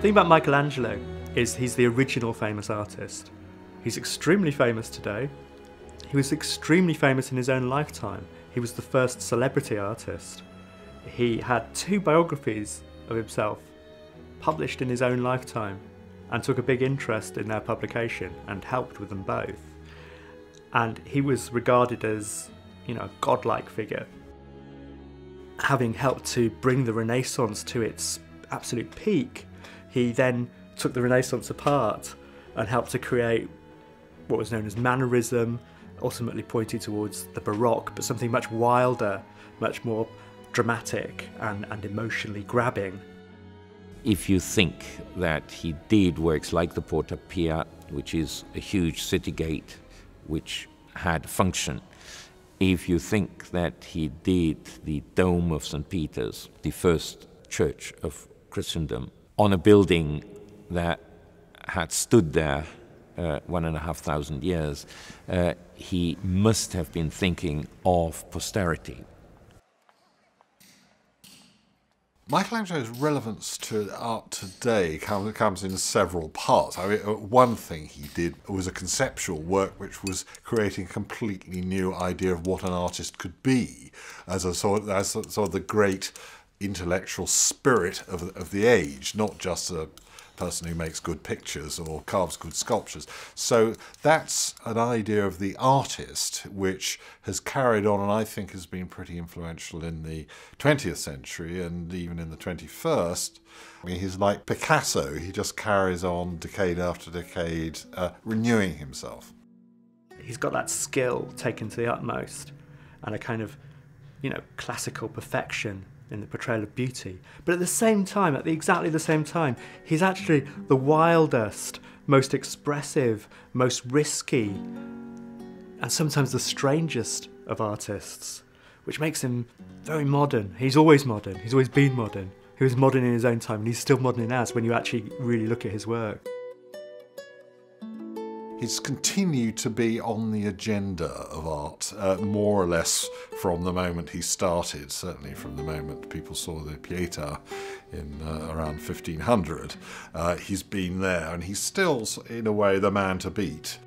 The thing about Michelangelo is he's the original famous artist. He's extremely famous today. He was extremely famous in his own lifetime. He was the first celebrity artist. He had 2 biographies of himself published in his own lifetime and took a big interest in their publication and helped with them both. And he was regarded as, you know, a godlike figure, having helped to bring the Renaissance to its absolute peak. He then took the Renaissance apart and helped to create what was known as mannerism, ultimately pointed towards the Baroque, but something much wilder, much more dramatic and emotionally grabbing. If you think that he did works like the Porta Pia, which is a huge city gate which had function, if you think that he did the Dome of St. Peter's, the first church of Christendom, on a building that had stood there 1,500 years, he must have been thinking of posterity. Michelangelo's relevance to art today comes in several parts. I mean, one thing he did was a conceptual work which was creating a completely new idea of what an artist could be as sort of the great intellectual spirit of the age, not just a person who makes good pictures or carves good sculptures. So that's an idea of the artist which has carried on and I think has been pretty influential in the 20th century and even in the 21st. I mean, he's like Picasso, he just carries on decade after decade, renewing himself. He's got that skill taken to the utmost and a kind of, you know, classical perfection in the portrayal of beauty. But at the same time, exactly the same time, he's actually the wildest, most expressive, most risky, and sometimes the strangest of artists, which makes him very modern. He's always modern. He's always been modern. He was modern in his own time, and he's still modern in ours when you actually really look at his work. He's continued to be on the agenda of art, more or less from the moment he started, certainly from the moment people saw the Pietà in around 1500. He's been there, and he's still, in a way, the man to beat.